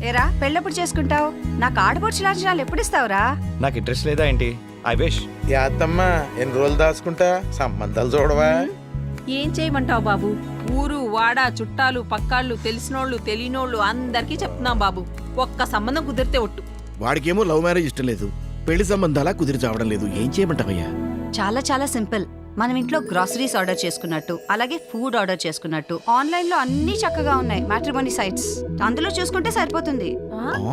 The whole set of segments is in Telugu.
ఏరా పెళ్ళెప్పుడు చేసుకుంటావు? నాకు ఆడపడుచు లాంఛనాలు ఎప్పుడు ఇస్తావురా? నాకు ఇంట్రెస్ట్ లేదా ఏంటి? I wish. యాత్తమ్మా ఎన్ని రోజులు దాచుకుంటా, సంబంధాలు చూడవా? ఏం చేయమంటావు బాబు? ఊరు వాడ చుట్టాలు పక్కాళ్ళు తెలిసినోళ్ళు తెలియనోళ్ళు అందరికీ చెప్తున్నాం బాబు. ఒక్క సంబంధం కుదిరితే ఒట్టు. వాడికేమో లవ్ మ్యారేజ్ ఇష్టం లేదు, పెళ్లి సంబంధాలా కుదిరి చావడం లేదు. ఏం చేయమంటావయ్యా? చాలా చాలా సింపుల్. మనం ఇంట్లో గ్రాసరీస్ ఆర్డర్ చేసుకున్నట్టు, అలాగే ఫుడ్ ఆర్డర్ చేసుకున్నట్టు ఆన్లైన్ లో అన్ని చక్కగా ఉన్నాయి మ్యాట్రిమోనీ సైట్స్. అందులో చూసుకుంటే సరిపోతుంది.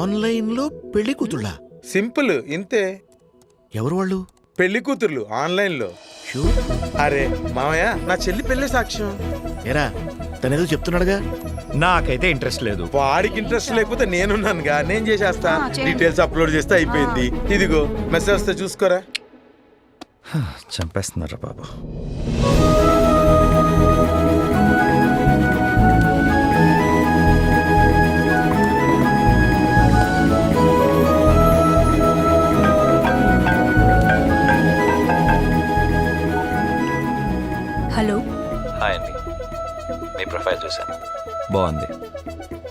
ఆన్లైన్ లో పెళ్లి కూతుళ్ళా? సింపుల్ ఇంతే. ఎవరు వాళ్ళు? పెళ్లి కూతుర్లు ఆన్లైన్ లో. షూర్. అరే మామయ్య, నా చెల్లి పెళ్లి సాక్ష్యం. ఏరా, తనేదో చెప్తున్నాడుగా. నాకైతే ఇంట్రెస్ట్ లేదు. వాడికి ఇంట్రెస్ట్ లేకపోతే నేనున్నానుగా, నేను చేసేస్తా. చేయండి. డీటెయిల్స్ అప్లోడ్ చేస్తే అయిపోయింది. ఇదిగో మెసేజ్ వస్తే చూసుకోరా. చంపేస్తున్నారా బాబు. హలో. హాయ్ అండి, మీ ప్రొఫైల్ చూశాను, బాగుంది,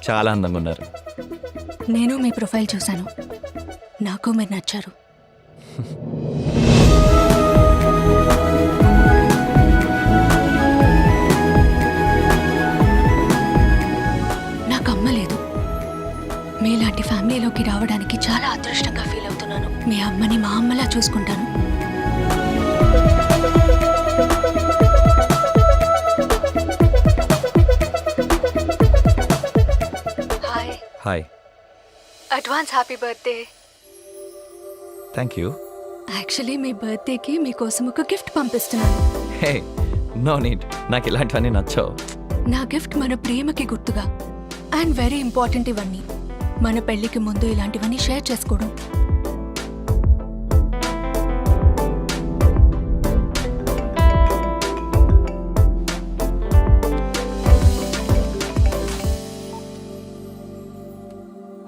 చాలా అందంగా ఉన్నారు. నేను మీ ప్రొఫైల్ చూశాను, నాకు మీరు నచ్చారు. నాకు అమ్మ లేదు. మీలాంటి ఫ్యామిలీలోకి రావడానికి చాలా అదృష్టంగా ఫీల్ అవుతున్నాను. మీ అమ్మని మా అమ్మలా చూసుకుంటాను. Hi. Hi. Advance happy birthday. Thank you. Actually మీ బర్త్డేకి మీకోసం ఒక గిఫ్ట్ పంపిస్తున్నాను. హే, నో నీడ్, నాకు ఇలాంటివన్నీ నచ్చవు. నా గిఫ్ట్ మన ప్రేమకి గుర్తుగా. అండ్ వెరీ ఇంపార్టెంట్ ఇవన్నీ. మన పెళ్లికి ముందు ఇలాంటివన్నీ షేర్ చేసుకోవడం.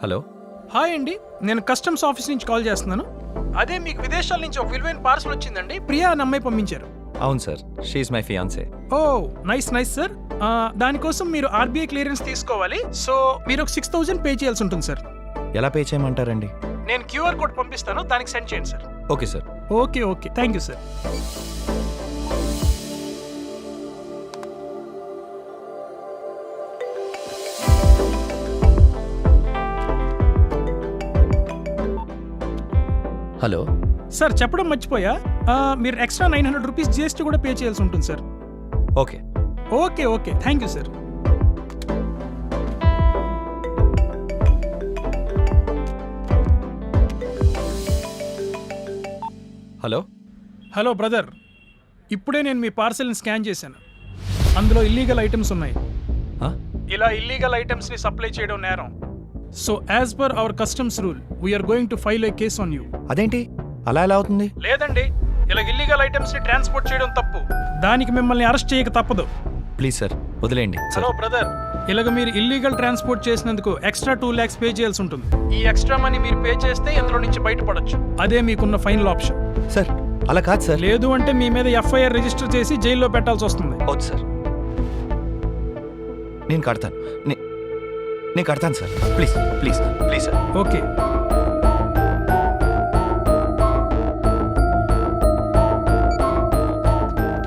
హలో. హాయ్ అండి, నేను కస్టమ్స్ ఆఫీస్ నుంచి కాల్ చేస్తున్నాను. అదే మీకు విదేశాల నుంచి ఒక విలువైన పార్సల్ వచ్చిందండి. ప్రియా అని అమ్మాయి పంపించారు. అవును sir, she my fiancee. Oh nice nice sir. దానికోసం మీరు ఆర్బీఐ క్లియరెన్స్ తీసుకోవాలి. సో మీరు ఒక 6,000 పే చేయాల్సి ఉంటుంది సార్. ఎలా పే చేయమంటారండి? నేను క్యూఆర్ కోడ్ పంపిస్తాను, దానికి సెండ్ చేయండి sir. Okay sir. Okay okay, thank you sir. Hello sir, చెప్పడం మర్చిపోయా, మీరు ఎక్స్ట్రా 900 రూపీస్ జిఎస్టీ కూడా పే చేయాల్సి ఉంటుంది sir. Okay okay okay, thank you sir. Hello. Hello brother, ఇప్పుడే నేను మీ పార్సల్ని స్కాన్ చేశాను. అందులో ఇల్లీగల్ ఐటమ్స్ ఉన్నాయి. ఇలా ఇల్లీగల్ ఐటమ్స్ని సప్లై చేయడం నేరం. So as per our customs rule we are going to file a case on you. అదేంటి అలా ఎలా అవుతుంది? లేదండి, ఇలా ఇల్లీగల్ ఐటమ్స్ని ట్రాన్స్పోర్ట్ చేయడం తప్పు. దానికి మిమ్మల్ని అరెస్ట్ చేయక తప్పదు. ప్లీజ్ సార్, వదిలేయండి. హలో బ్రదర్, ఇలాగ మీరు ఇల్లీగల్ ట్రాన్స్పోర్ట్ చేసినందుకు ఎక్స్ట్రా 2 lakhs పే చేయాల్సి ఉంటుంది. ఈ ఎక్స్ట్రా మనీ మీరు పే చేస్తే ఇందులో నుంచి బయటపడొచ్చు. అదే మీకున్న ఫైనల్ ఆప్షన్. సార్ అలా కాదు సార్. లేదు అంటే మీ మీద ఎఫ్ఐఆర్ రిజిస్టర్ చేసి జైల్లో పెట్టాల్సి వస్తుంది. వద్దు సార్, నేను కడతాను. నేను కడతాను sir. Please please please sir. Okay.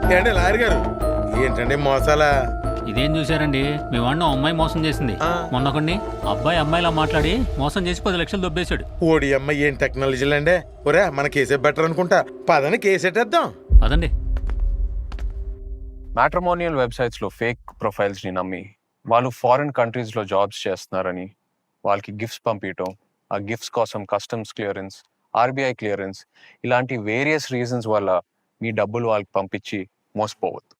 ఏంటంటే లాయర్ గారు, ఏంటంటే మోసాలా? ఇదేం చూసారండి, మీ వాడిని అమ్మాయి మోసం చేసింది. మొన్నొకడిని అబ్బాయి అమ్మాయిలా మాట్లాడి మోసం చేసి 10 లక్షలు దొబ్బేశాడు. ఓడి అమ్మాయి, ఏం టెక్నాలజీలు అండి. ఒరే, మన కేసే బెటర్ అనుకుంటా. పదని కేసేటేద్దాం. అదండి. మ్యాట్రిమోనియల్ వెబ్సైట్స్లో ఫేక్ ప్రొఫైల్స్ని నమ్మి వాళ్ళు ఫారిన్ కంట్రీస్లో జాబ్స్ చేస్తున్నారని వాళ్ళకి గిఫ్ట్స్ పంపించటం, ఆ గిఫ్ట్స్ కోసం కస్టమ్స్ క్లియరెన్స్, ఆర్బీఐ క్లియరెన్స్, ఇలాంటి వేరియస్ రీజన్స్ వల్ల మీ డబ్బులు వాళ్ళకి పంపించి మోసపోవద్దు.